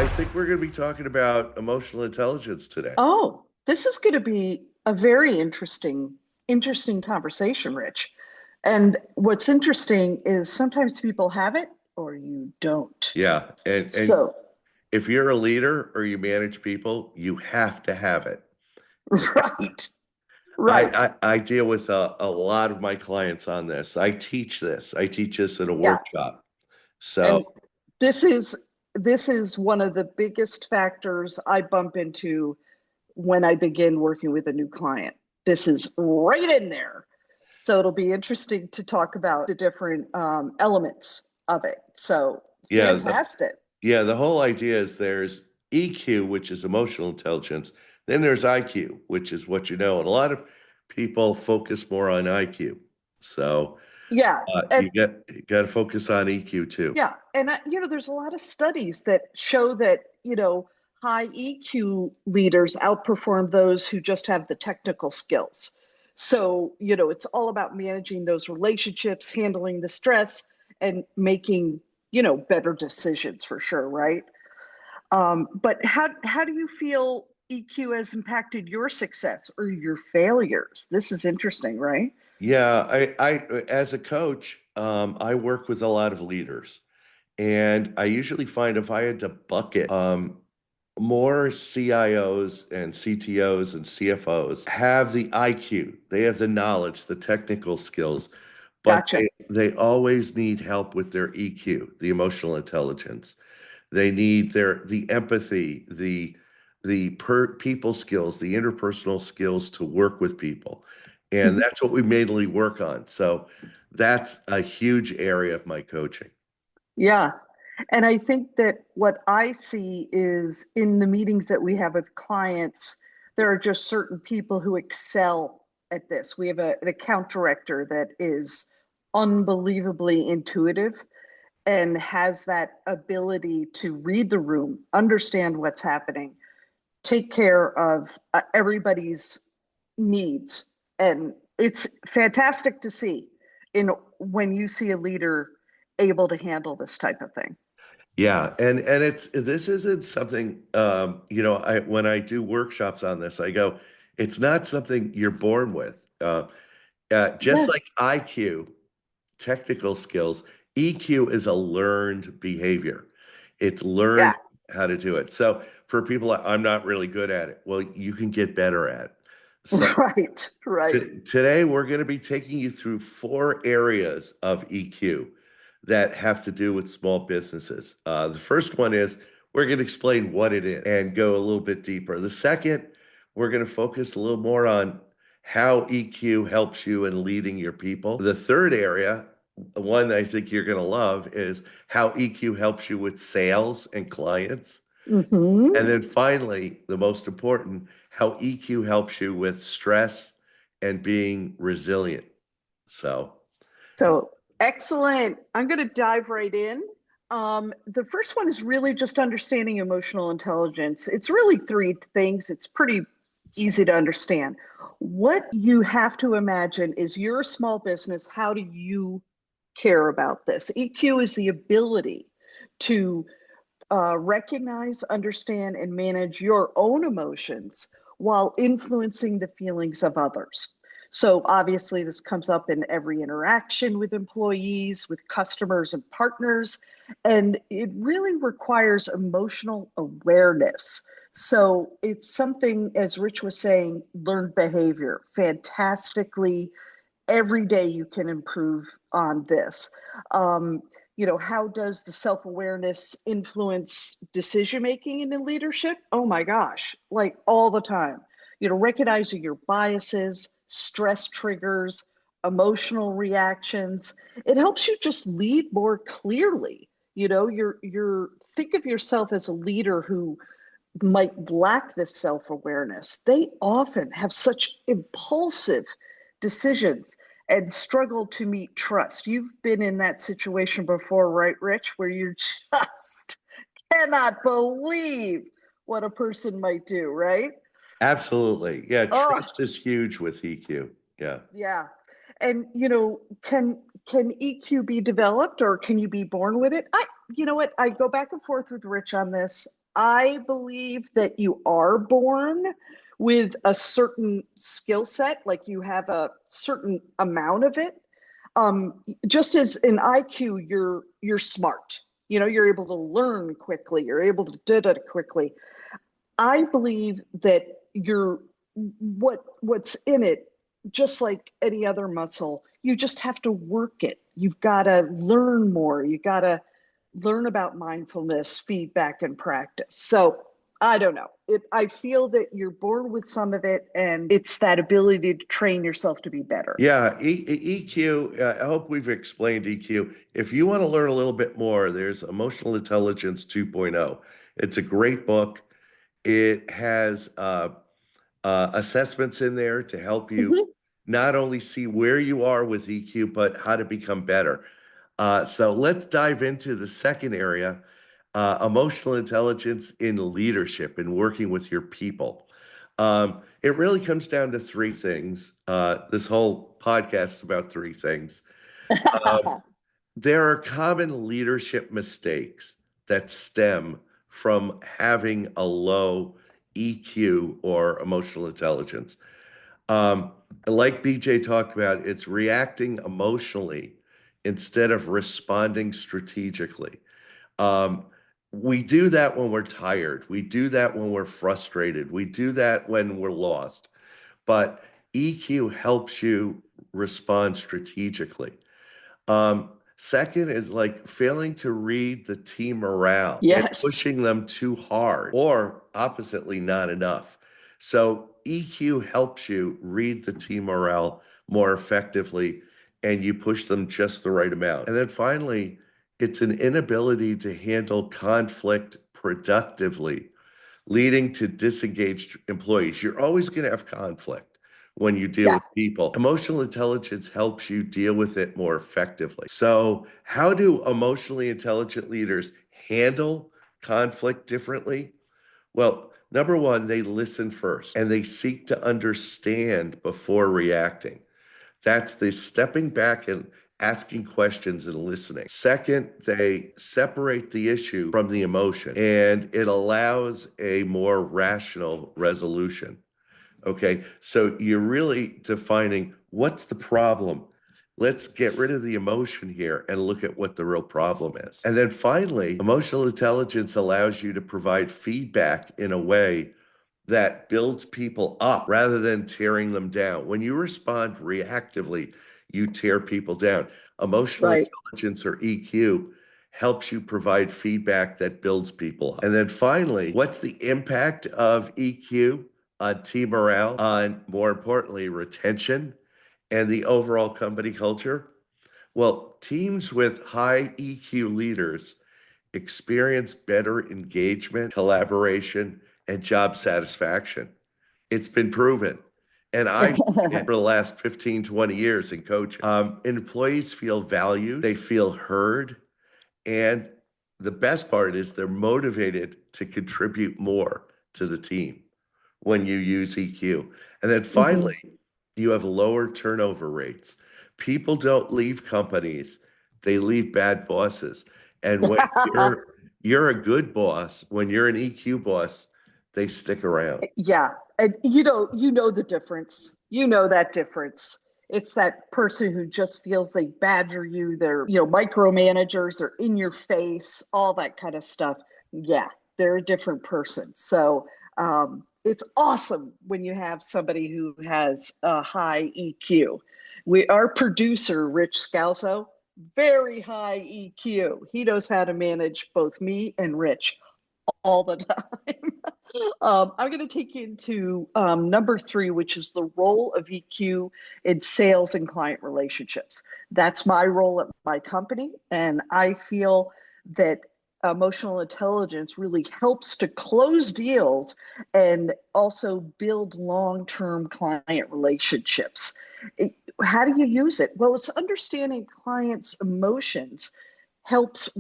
I think we're going to be talking about emotional intelligence today. Oh, this is going to be a very interesting conversation, Rich. And what's interesting is sometimes people have it or you don't. Yeah, and So, if you're a leader or you manage people, you have to have it. right, I right. I deal with a lot of my clients on this. I teach this. I teach this at a Yeah. workshop. So And this is one of the biggest factors I bump into when I begin working with a new client. This is right in there. So it'll be interesting to talk about the different elements of it. So yeah, fantastic. the whole idea is there's EQ, which is emotional intelligence. Then there's IQ, which is what you know. And a lot of people focus more on IQ. So Yeah. And you got to focus on EQ too. yeah. And, there's a lot of studies that show that, high EQ leaders outperform those who just have the technical skills. So, it's all about managing those relationships, handling the stress, and making, better decisions for sure, right? But how do you feel EQ has impacted your success or your failures? This is interesting, right? Yeah, I as a coach, I work with a lot of leaders, and I usually find if I had to bucket more CIOs and CTOs and CFOs have the IQ, they have the knowledge, the technical skills, but Gotcha. they always need help with their EQ, the emotional intelligence. They need the empathy, the people skills, the interpersonal skills to work with people. And Mhm. that's what we mainly work on. So that's a huge area of my coaching. Yeah. And I think that what I see is in the meetings that we have with clients, there are just certain people who excel at this. We have an account director that is unbelievably intuitive and has that ability to read the room, understand what's happening, take care of everybody's needs. And it's fantastic to see in when you see a leader able to handle this type of thing. Yeah, and it's this isn't something I when I do workshops on this, I go, it's not something you're born with. Just Yeah, like IQ, technical skills, EQ is a learned behavior. It's learned yeah, how to do it. So for people, I'm not really good at it. Well, you can get better at it. So right, right. today we're going to be taking you through four areas of EQ that have to do with small businesses. The first one is we're going to explain what it is and go a little bit deeper. The second, we're going to focus a little more on how EQ helps you in leading your people. The third area, one I think you're going to love, is how EQ helps you with sales and clients. Hmm. And then finally, the most important, how EQ helps you with stress and being resilient. So, So excellent. I'm going to dive right in. The first one is really just understanding emotional intelligence. It's really three things. It's pretty easy to understand. What you have to imagine is you're a small business. How do you care about this? EQ is the ability to recognize, understand, and manage your own emotions while influencing the feelings of others. So, obviously, this comes up in every interaction with employees, with customers, and partners. And it really requires emotional awareness. So, it's something, as Rich was saying, learned behavior fantastically. Every day you can improve on this. Um, how does the self-awareness influence decision making in the leadership? Oh my gosh, like all the time. Recognizing your biases, stress triggers, emotional reactions. It helps you just lead more clearly. You're think of yourself as a leader who might lack this self-awareness. They often have such impulsive decisions and struggle to meet trust. You've been in that situation before, right, Rich, where you just cannot believe what a person might do, right? absolutely. Yeah, Oh, trust is huge with EQ. Yeah. yeah. And can EQ be developed or can you be born with it? You know what? I go back and forth with Rich on this. I believe that you are born with a certain skill set, like you have a certain amount of it. Just as in IQ, you're smart. You know, you're able to learn quickly. You're able to do it quickly. I believe that you're what's in it, just like any other muscle, you just have to work it. You've got to learn more. You got to learn about mindfulness, feedback, and practice. So I don't know. I feel that you're born with some of it, and it's that ability to train yourself to be better. Yeah, EQ, I hope we've explained EQ. If you want to learn a little bit more, there's Emotional Intelligence 2.0. It's a great book. It has assessments in there to help you Mhm. not only see where you are with EQ, but how to become better. So let's dive into the second area, emotional intelligence in leadership and working with your people. It really comes down to three things. This whole podcast is about three things. Um, there are common leadership mistakes that stem from having a low EQ or emotional intelligence. Um, like BJ talked about, it's reacting emotionally instead of responding strategically. Um, we do that when we're tired. We do that when we're frustrated. We do that when we're lost. But EQ helps you respond strategically. Second is like failing to read the team morale and Yes. pushing them too hard, or oppositely, not enough. So EQ helps you read the team morale more effectively and you push them just the right amount. And then finally, it's an inability to handle conflict productively, leading to disengaged employees. You're always going to have conflict when you deal Yeah. with people. Emotional intelligence helps you deal with it more effectively. So, how do emotionally intelligent leaders handle conflict differently? Well, number one, they listen first and they seek to understand before reacting. That's the stepping back and asking questions and listening. Second, they separate the issue from the emotion and it allows a more rational resolution. Okay. So you're really defining what's the problem. Let's get rid of the emotion here and look at what the real problem is. And then finally, emotional intelligence allows you to provide feedback in a way that builds people up rather than tearing them down. When you respond reactively, you tear people down. Emotional Right. intelligence or EQ helps you provide feedback that builds people up. And then finally, what's the impact of EQ on team morale, on more importantly, retention and the overall company culture? Well, teams with high EQ leaders experience better engagement, collaboration, and job satisfaction. It's been proven. And I've seen it for the last 15, 20 years in coaching. Employees feel valued, they feel heard, and the best part is they're motivated to contribute more to the team when you use EQ. And then Mhm. finally, you have lower turnover rates. People don't leave companies, they leave bad bosses. And when you're a good boss, when you're an EQ boss, they stick around. Yeah. And you know the difference. You know that difference. It's that person who just feels they badger you, they're micromanagers, they're in your face, all that kind of stuff. Yeah, they're a different person. So it's awesome when you have somebody who has a high EQ. Our producer, Rich Scalzo, very high EQ. He knows how to manage both me and Rich all the time. I'm going to take you into number three, which is the role of EQ in sales and client relationships. That's my role at my company. And I feel that emotional intelligence really helps to close deals and also build long term client relationships. How do you use it? Well, it's understanding clients' emotions helps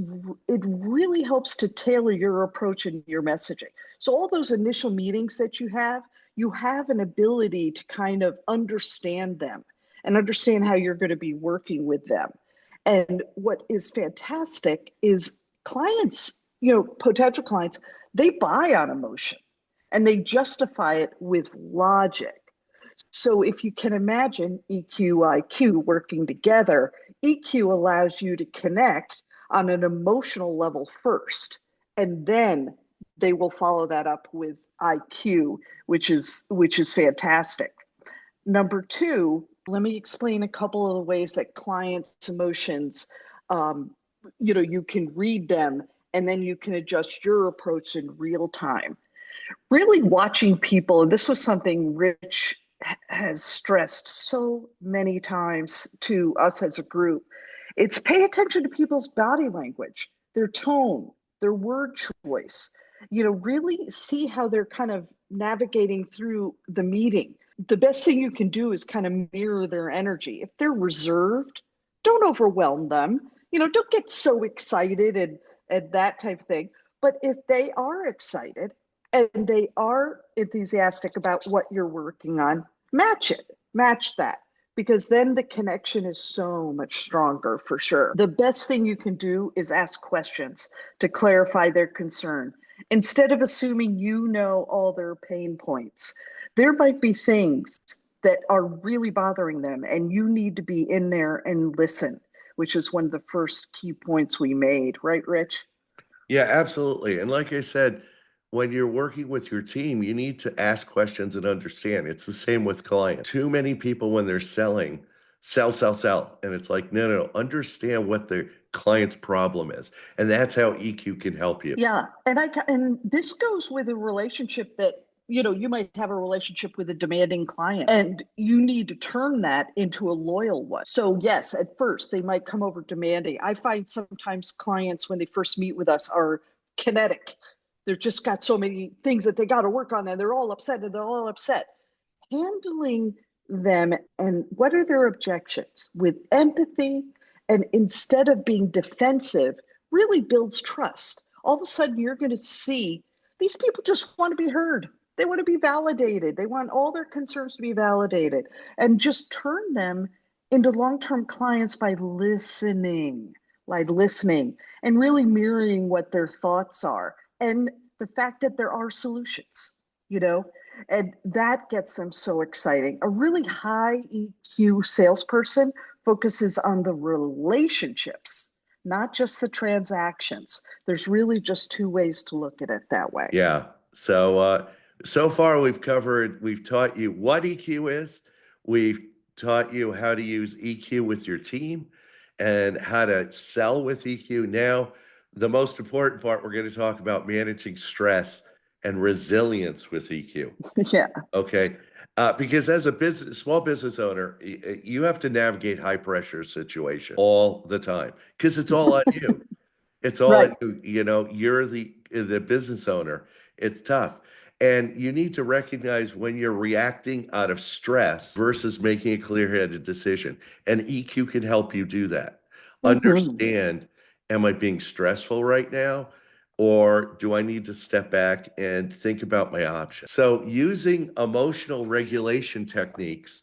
it really helps to tailor your approach and your messaging. So all those initial meetings that you have an ability to kind of understand them and understand how you're going to be working with them. And what is fantastic is clients, potential clients, they buy on emotion and they justify it with logic. So if you can imagine EQ, IQ working together, EQ allows you to connect on an emotional level first, and then they will follow that up with IQ, which is fantastic. Number two, let me explain a couple of the ways that clients' emotions, um, you can read them and then you can adjust your approach in real time. Really watching people, and this was something Rich has stressed so many times to us as a group, it's pay attention to people's body language, their tone, their word choice. Really see how they're kind of navigating through the meeting. The best thing you can do is kind of mirror their energy. If they're reserved, don't overwhelm them. Don't get so excited and that type of thing. But if they are excited and they are enthusiastic about what you're working on, match that, because then the connection is so much stronger for sure. The best thing you can do is ask questions to clarify their concern. Instead of assuming you know all their pain points, there might be things that are really bothering them, and you need to be in there and listen, which is one of the first key points we made, right, Rich? Yeah, absolutely. And like I said, when you're working with your team, you need to ask questions and understand. It's the same with clients. Too many people, when they're selling, sell, sell, sell. And it's like, no, no, no, understand what the client's problem is. And that's how EQ can help you. Yeah, and this goes with a relationship that you might have a relationship with a demanding client, and you need to turn that into a loyal one. So yes, at first they might come over demanding. I find sometimes clients when they first meet with us are kinetic. They've just got so many things that they got to work on, and they're all upset, handling them and what are their objections with empathy, and instead of being defensive, really builds trust. All of a sudden you're going to see these people just want to be heard. They want to be validated. They want all their concerns to be validated, and just turn them into long-term clients by listening and really mirroring what their thoughts are, and the fact that there are solutions, you know, and that gets them so exciting. A really high EQ salesperson focuses on the relationships, not just the transactions. There's really just two ways to look at it that way. Yeah. So far we've taught you what EQ is. We've taught you how to use EQ with your team and how to sell with EQ. Now, the most important part, we're going to talk about managing stress and resilience with EQ. Yeah. Okay. Because as a small business owner, you have to navigate high pressure situations all the time because it's all on you. It's all Right. on you. You're the business owner. It's tough. And you need to recognize when you're reacting out of stress versus making a clear-headed decision. And EQ can help you do that. Mm-hmm. Understand, am I being stressful right now? Or do I need to step back and think about my options? So, using emotional regulation techniques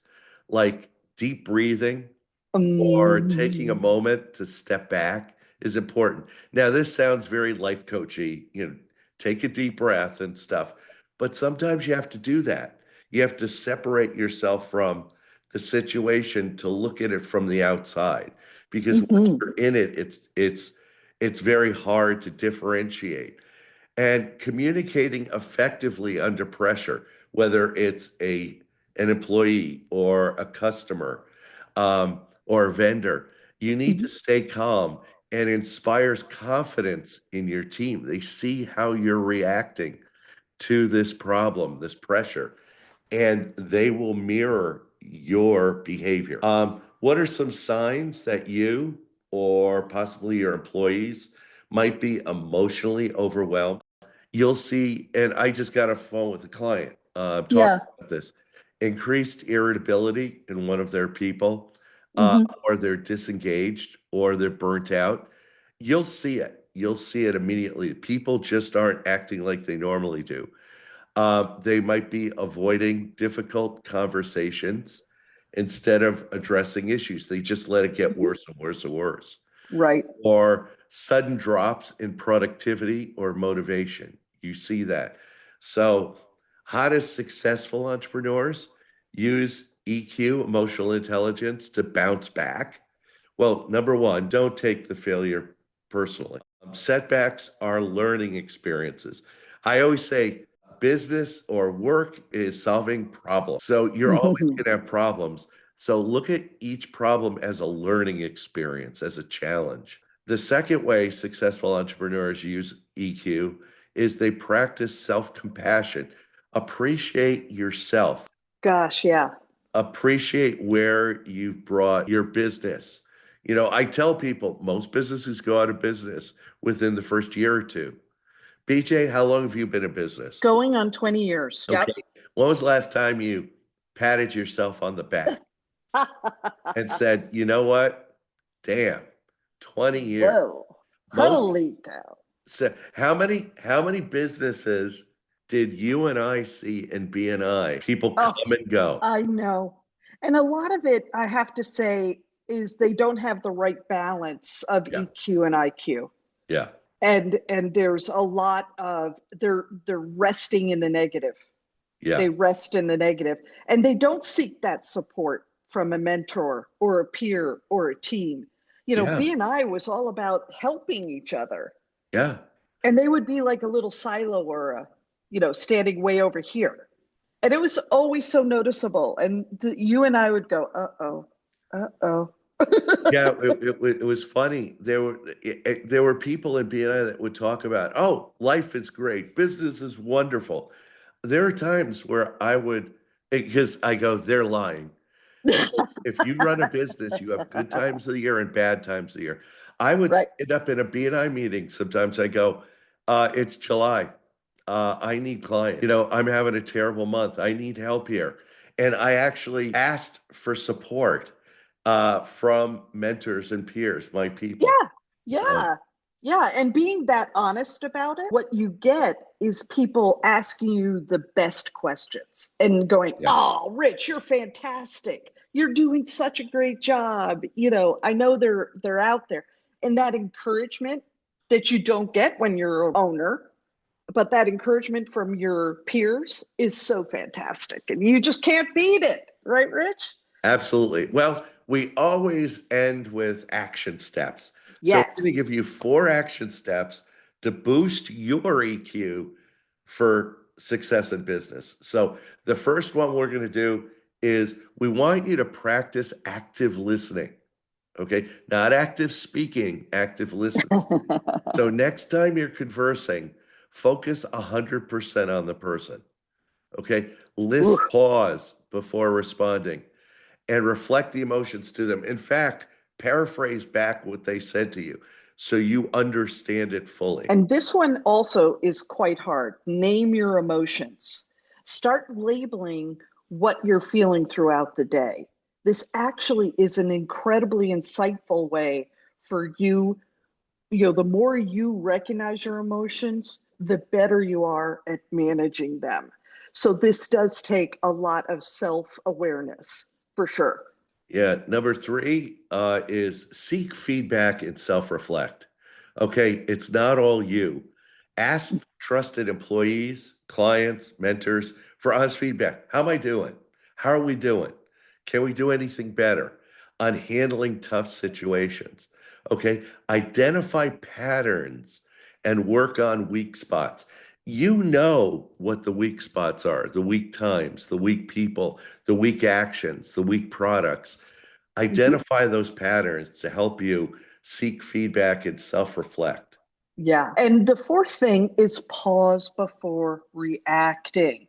like deep breathing or taking a Um, moment to step back is important. Now, this sounds very life coachy, take a deep breath and stuff, but sometimes you have to do that. You have to separate yourself from the situation to look at it from the outside because once mhm. you're in it, it's very hard to differentiate. And communicating effectively under pressure, whether it's an employee or a customer, or a vendor, you need to Mhm. stay calm and inspires confidence in your team. They see how you're reacting to this problem, this pressure, and they will mirror your behavior. What are some signs that you or possibly your employees might be emotionally overwhelmed? You'll see, and I just got a phone with a client talking Yeah. about this, increased irritability in one of their people, uh, Hmm. or they're disengaged or they're burnt out. You'll see it. You'll see it immediately. People just aren't acting like they normally do. They might be avoiding difficult conversations instead of addressing issues. They just let it get Hmm. worse and worse and worse. Right. Or sudden drops in productivity or motivation. You see that. So, how do successful entrepreneurs use EQ, emotional intelligence, to bounce back? Well, number one, don't take the failure personally. Setbacks are learning experiences. I always say business or work is solving problems. So you're always going to have problems. So look at each problem as a learning experience, as a challenge. The second way successful entrepreneurs use EQ is they practice self compassion. Appreciate yourself, Gosh, yeah. appreciate where you've brought your business. You know, I tell people most businesses go out of business within the first year or two. BJ, how long have you been in business? Going on 20 years. Okay. Yep. When was the last time you patted yourself on the back and said, you know what? Damn, 20 years. Whoa. Most Holy cow. so how many businesses did you and I see in BNI? People Oh, come and go. I know. And a lot of it, I have to say, is they don't have the right balance of Yeah. EQ and IQ. Yeah. And there's a lot of they're resting in the negative. Yeah. They rest in the negative, and they don't seek that support from a mentor or a peer or a team. You know, Yeah. BNI was all about helping each other, Yeah. and they would be like a little silo or a, standing way over here. And it was always so noticeable. And you and I would go, uh-oh, uh-oh. Yeah, it was funny. There were people in BNI that would talk about, oh, life is great, business is wonderful. There are times where I would, because I go, they're lying. Because if you run a business, you have good times of the year and bad times of the year. I would Right. stand up in a BNI meeting. Sometimes I go, it's July. I need clients. You know, I'm having a terrible month. I need help here. And I actually asked for support from mentors and peers, my people. Yeah, So, yeah, yeah. And being that honest about it, what you get is people asking you the best questions and going, yeah, "Oh, Rich, you're fantastic. You're doing such a great job." I know they're out there. And that encouragement that you don't get when you're an owner, but that encouragement from your peers is so fantastic. And you just can't beat it, right, Rich? absolutely. Well, we always end with action steps. So I'm going to Yes. give you 4 action steps to boost your EQ for success in business. So the first one we're going to do is we want you to practice active listening. Okay. Not active speaking, active listening. So next time you're conversing, focus 100% on the person. Okay. Ooh. Listen, pause before responding, and reflect the emotions to them. In fact, paraphrase back what they said to you so you understand it fully. And this one also is quite hard. Name your emotions. Start labeling what you're feeling throughout the day. This actually is an incredibly insightful way for you. The more you recognize your emotions, the better you are at managing them. So this does take a lot of self-awareness for sure. Yeah. Number three is seek feedback and self reflect. Okay. It's not all you. Ask trusted employees, clients, mentors for honest feedback. How am I doing? How are we doing? Can we do anything better on handling tough situations? Okay. Identify patterns and work on weak spots. You know what the weak spots are, the weak times, the weak people, the weak actions, the weak products. Mhm. Identify those patterns to help you seek feedback and self reflect. Yeah. And the fourth thing is pause before reacting.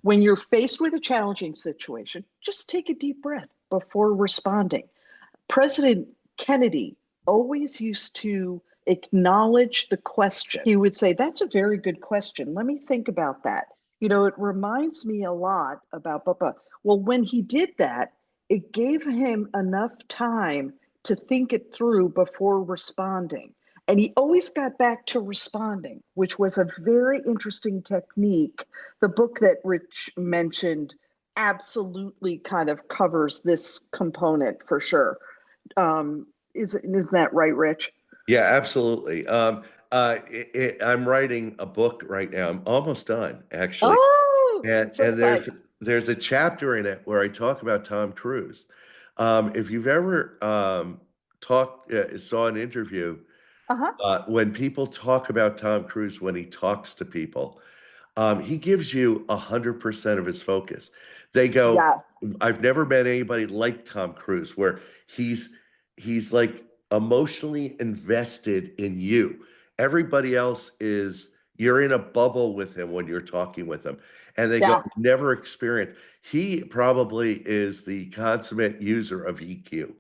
When you're faced with a challenging situation, just take a deep breath before responding. President Kennedy always used to acknowledge the question. He would say, "That's a very good question. Let me think about that." It reminds me a lot about Bubba. Well, when he did that, it gave him enough time to think it through before responding. And he always got back to responding, which was a very interesting technique. The book that Rich mentioned absolutely kind of covers this component for sure. Isn't that right, Rich? Yeah, absolutely. I'm writing a book right now. I'm almost done, actually. Oh, so And psyched. there's a chapter in it where I talk about Tom Cruise. If you've ever saw an interview, Uh-huh. when people talk about Tom Cruise, when he talks to people, he gives you 100% of his focus. They go, Yeah. I've never met anybody like Tom Cruise, where he's like emotionally invested in you. Everybody else is you're in a bubble with him when you're talking with him. And they go, Yeah. never experienced. He probably is the consummate user of EQ.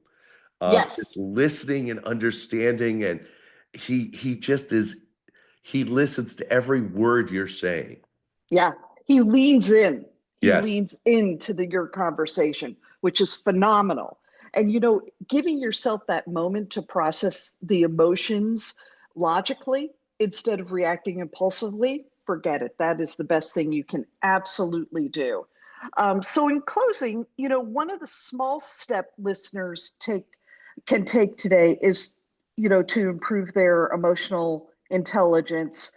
Just Yes. listening and understanding, and he just is he listens to every word you're saying. Yeah. He leans in. He Yes. leans into your conversation, which is phenomenal. And giving yourself that moment to process the emotions logically instead of reacting impulsively, forget it. That is the best thing you can absolutely do. So in closing, one of the small step listeners can take today is, to improve their emotional intelligence.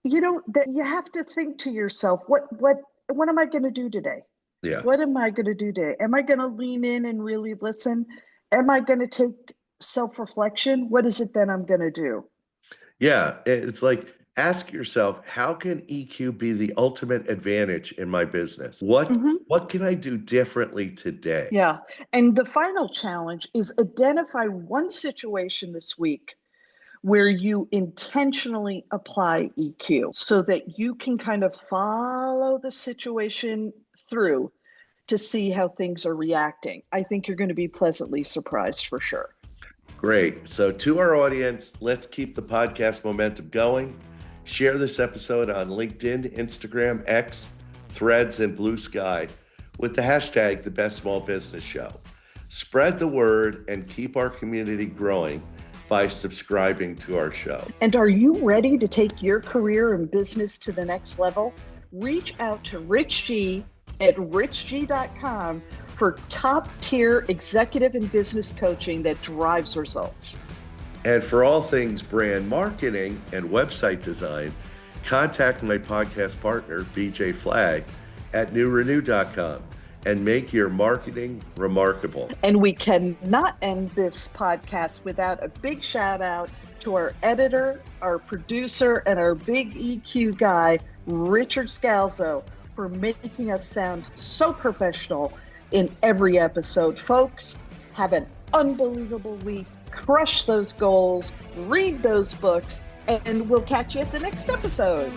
That you have to think to yourself, what am I going to do today? Yeah. What am I going to do today? Am I going to lean in and really listen? Am I going to take self-reflection? What is it that I'm going to do? Yeah. It's like ask yourself, how can EQ be the ultimate advantage in my business? Hmm. What can I do differently today? Yeah. And the final challenge is identify one situation this week where you intentionally apply EQ so that you can kind of follow the situation through to see how things are reacting. I think you're going to be pleasantly surprised for sure. Great. So, to our audience, let's keep the podcast momentum going. Share this episode on LinkedIn, Instagram, X, Threads, and Blue Sky with the hashtag The Best Small Business Show. Spread the word and keep our community growing by subscribing to our show. And are you ready to take your career and business to the next level? Reach out to Rich G at richg.com for top tier executive and business coaching that drives results. And for all things brand marketing and website design, contact my podcast partner, BJ Flagg, at newrenew.com and make your marketing remarkable. And we cannot end this podcast without a big shout out to our editor, our producer, and our big EQ guy, Richard Scalzo, for making us sound so professional in every episode. Folks, have an unbelievable week. Crush those goals, read those books, and we'll catch you at the next episode.